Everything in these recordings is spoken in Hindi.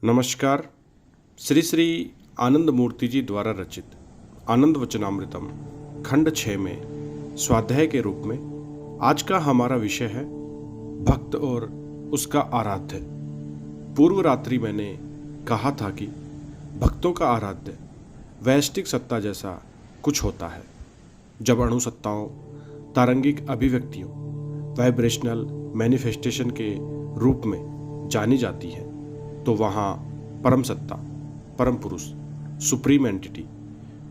नमस्कार। श्री श्री आनंद मूर्ति जी द्वारा रचित आनंद वचनामृतम खंड 6 में स्वाध्याय के रूप में आज का हमारा विषय है भक्त और उसका आराध्य। पूर्व रात्रि मैंने कहा था कि भक्तों का आराध्य वैश्विक सत्ता जैसा कुछ होता है। जब अणु सत्ताओं, तारंगिक अभिव्यक्तियों, वाइब्रेशनल मैनिफेस्टेशन के रूप में जानी जाती है, तो वहाँ परम सत्ता, परम पुरुष, सुप्रीम एंटिटी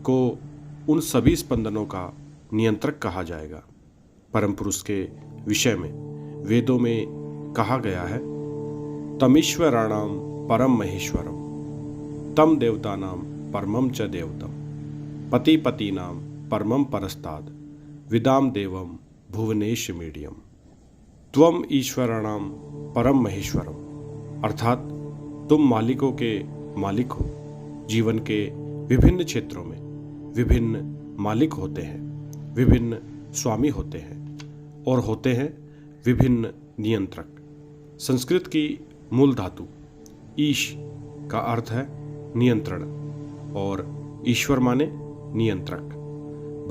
को उन सभी स्पंदनों का नियंत्रक कहा जाएगा। परम पुरुष के विषय में वेदों में कहा गया है, तमीश्वराणाम परम महेश्वरम, तम देवतानाम परमम च देवतम, पति पतीनाम परमम परस्ताद, विदाम देवम भुवनेश मीडियम। त्वम ईश्वराणाम परम महेश्वरम, अर्थात तुम मालिकों के मालिक हो। जीवन के विभिन्न क्षेत्रों में विभिन्न मालिक होते हैं, विभिन्न स्वामी होते हैं और होते हैं विभिन्न नियंत्रक। संस्कृत की मूल धातु ईश का अर्थ है नियंत्रण और ईश्वर माने नियंत्रक।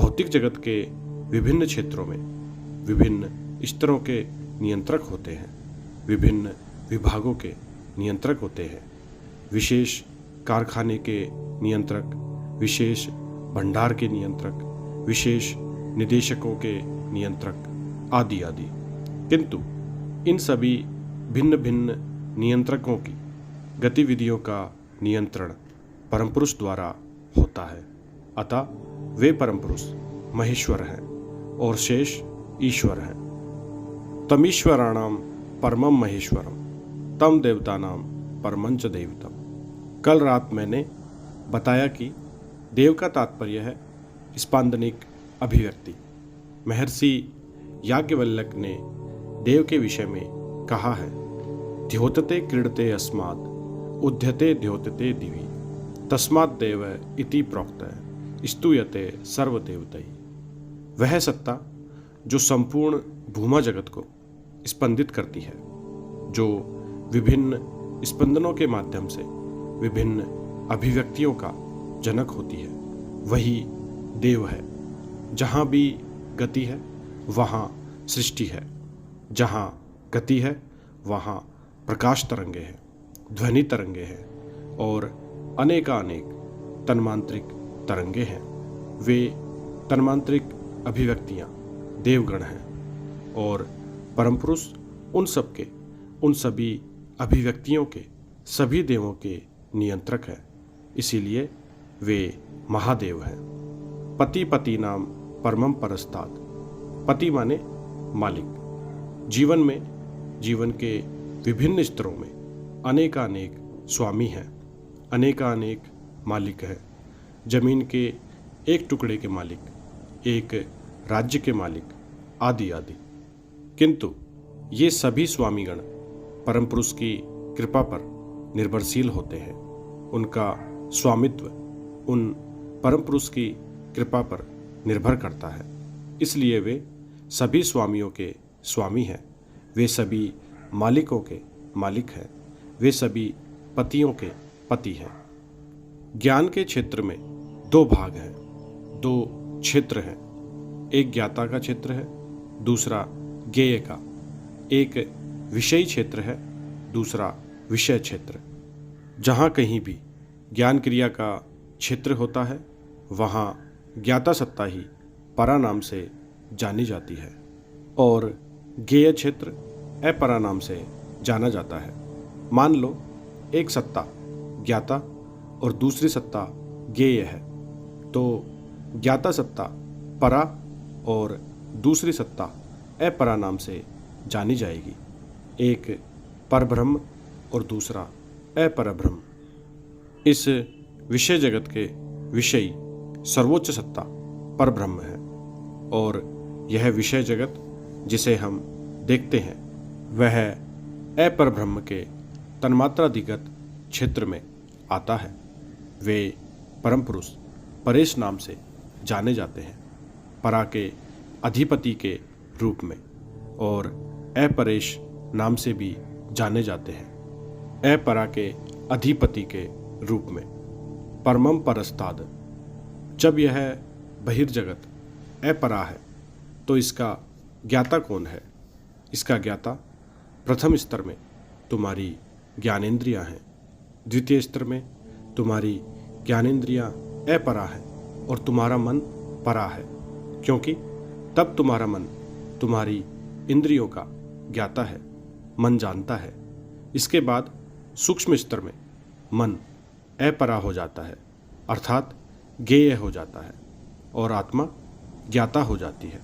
भौतिक जगत के विभिन्न क्षेत्रों में विभिन्न स्तरों के नियंत्रक होते हैं, विभिन्न विभागों के नियंत्रक होते हैं, विशेष कारखाने के नियंत्रक, विशेष भंडार के नियंत्रक, विशेष निदेशकों के नियंत्रक आदि आदि। किंतु इन सभी भिन्न भिन्न नियंत्रकों की गतिविधियों का नियंत्रण परम पुरुष द्वारा होता है। अतः वे परम पुरुष महेश्वर हैं और शेष ईश्वर हैं। तमीश्वराणाम परमम महेश्वरम, तम देवतानाम परमंच देवतम। कल रात मैंने बताया कि देव का तात्पर्य है स्पंदनिक अभिव्यक्ति। महर्षि याज्ञवल्क्य ने देव के विषय में कहा है, द्योतते क्रीडते अस्मात् उद्यते द्योतते दिवि, तस्मात् देव इति प्रोक्त स्तूयते सर्वदेवतैः। वह सत्ता जो संपूर्ण भूमा जगत को स्पंदित करती है, जो विभिन्न स्पंदनों के माध्यम से विभिन्न अभिव्यक्तियों का जनक होती है, वही देव है। जहाँ भी गति है वहाँ सृष्टि है, जहाँ गति है वहाँ प्रकाश तरंगे हैं, ध्वनि तरंगे हैं और अनेकानेक तन्मांत्रिक तरंगे हैं। वे तन्मांत्रिक अभिव्यक्तियाँ देवगण हैं और परम पुरुष उन सभी अभिव्यक्तियों के सभी देवों के नियंत्रक है। इसीलिए वे महादेव हैं। पति पति नाम परमम परस्ताद, पति माने मालिक। जीवन के विभिन्न स्तरों में अनेकानेक स्वामी हैं, अनेकानेक मालिक हैं। जमीन के एक टुकड़े के मालिक, एक राज्य के मालिक आदि आदि। किंतु ये सभी स्वामीगण परम पुरुष की कृपा पर निर्भरशील होते हैं। उनका स्वामित्व उन परम पुरुष की कृपा पर निर्भर करता है। इसलिए वे सभी स्वामियों के स्वामी हैं, वे सभी मालिकों के मालिक हैं, वे सभी पतियों के पति हैं। ज्ञान के क्षेत्र में दो भाग हैं, दो क्षेत्र हैं। एक ज्ञाता का क्षेत्र है, दूसरा ज्ञेय का। एक विषयी क्षेत्र है, दूसरा विषय क्षेत्र। जहाँ कहीं भी ज्ञान क्रिया का क्षेत्र होता है वहाँ ज्ञाता सत्ता ही परा नाम से जानी जाती है और ज्ञेय क्षेत्र अपरा नाम से जाना जाता है। मान लो एक सत्ता ज्ञाता और दूसरी सत्ता ज्ञेय है, तो ज्ञाता सत्ता परा और दूसरी सत्ता अपरा नाम से जानी जाएगी। एक परब्रह्म और दूसरा अपरब्रह्म। इस विषय जगत के विषयी सर्वोच्च सत्ता परब्रह्म है और यह विषय जगत जिसे हम देखते हैं वह अपरब्रह्म के तन्मात्राधिगत क्षेत्र में आता है। वे परम पुरुष परेश नाम से जाने जाते हैं, परा के अधिपति के रूप में, और अपरेश नाम से भी जाने जाते हैं। अपरा के अधिपति के रूप में। परमम परस्ताद, जब यह बहिर्जगत अपरा है तो इसका ज्ञाता कौन है? इसका ज्ञाता प्रथम स्तर में तुम्हारी ज्ञानेंद्रियां हैं, द्वितीय स्तर में तुम्हारी ज्ञानेंद्रियां अपरा है और तुम्हारा मन परा है, क्योंकि तब तुम्हारा मन तुम्हारी इंद्रियों का ज्ञाता है, मन जानता है। इसके बाद सूक्ष्म स्तर में मन अपरा हो जाता है, अर्थात ज्ञेय हो जाता है, और आत्मा ज्ञाता हो जाती है,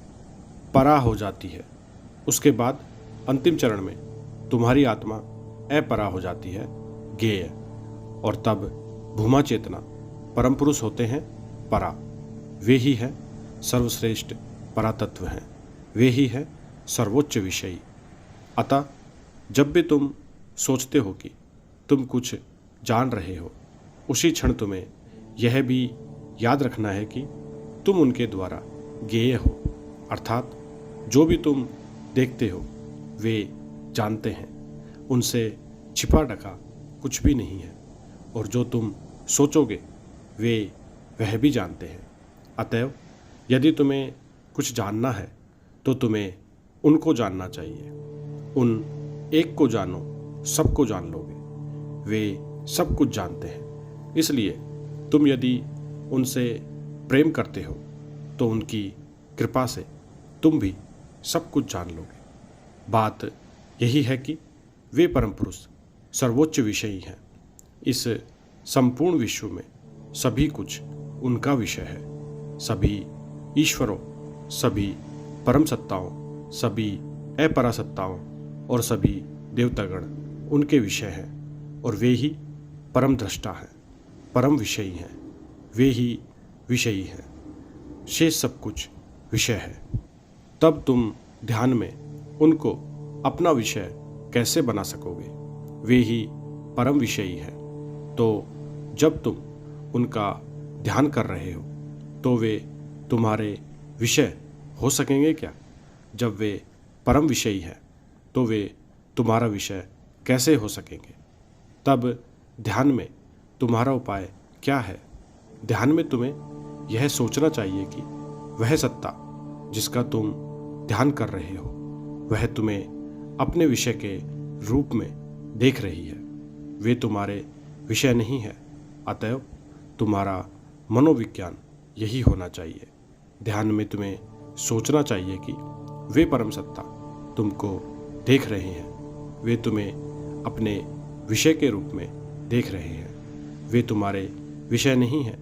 परा हो जाती है। उसके बाद अंतिम चरण में तुम्हारी आत्मा अपरा हो जाती है, ज्ञेय, और तब भूमा चेतना परम पुरुष होते हैं परा। वे ही है सर्वश्रेष्ठ परातत्व हैं, वे ही है सर्वोच्च विषयी। अतः जब भी तुम सोचते हो कि तुम कुछ जान रहे हो, उसी क्षण तुम्हें यह भी याद रखना है कि तुम उनके द्वारा ज्ञेय हो, अर्थात जो भी तुम देखते हो वे जानते हैं, उनसे छिपा ढका कुछ भी नहीं है, और जो तुम सोचोगे वे वह भी जानते हैं। अतएव यदि तुम्हें कुछ जानना है तो तुम्हें उनको जानना चाहिए। उन एक को जानो, सबको जान लोगे। वे सब कुछ जानते हैं, इसलिए तुम यदि उनसे प्रेम करते हो तो उनकी कृपा से तुम भी सब कुछ जान लोगे। बात यही है कि वे परम पुरुष सर्वोच्च विषयी हैं। इस संपूर्ण विश्व में सभी कुछ उनका विषय है। सभी ईश्वरों, सभी परम सत्ताओं, सभी अपरासत्ताओं और सभी देवतागण उनके विषय हैं, और वे ही परम दृष्टा हैं, परम विषयी हैं। वे ही विषयी हैं, शेष सब कुछ विषय है। तब तुम ध्यान में उनको अपना विषय कैसे बना सकोगे? वे ही परम विषयी है। तो जब तुम उनका ध्यान कर रहे हो तो वे तुम्हारे विषय हो सकेंगे क्या? जब वे परम विषयी है तो वे तुम्हारा विषय कैसे हो सकेंगे? तब ध्यान में तुम्हारा उपाय क्या है? ध्यान में तुम्हें यह सोचना चाहिए कि वह सत्ता जिसका तुम ध्यान कर रहे हो वह तुम्हें अपने विषय के रूप में देख रही है। वे तुम्हारे विषय नहीं है। अतएव तुम्हारा मनोविज्ञान यही होना चाहिए। ध्यान में तुम्हें सोचना चाहिए कि वे परम सत्ता तुमको देख रहे हैं। वे तुम्हें अपने विषय के रूप में देख रहे हैं। वे तुम्हारे विषय नहीं हैं,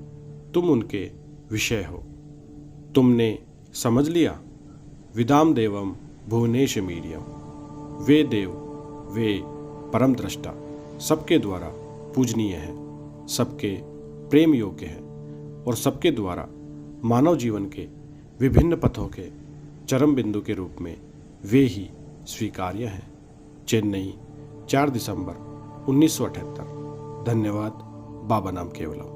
तुम उनके विषय हो। तुमने समझ लिया? विदाम देवम भुवनेश मीडियम। वे देव, वे परम दृष्टा सबके द्वारा पूजनीय हैं, सबके प्रेम योग्य हैं, और सबके द्वारा मानव जीवन के विभिन्न पथों के चरम बिंदु के रूप में वे ही स्वीकार्य हैं। चेन्नई, 4 दिसंबर 1978। धन्यवाद। बाबा नाम केवलम।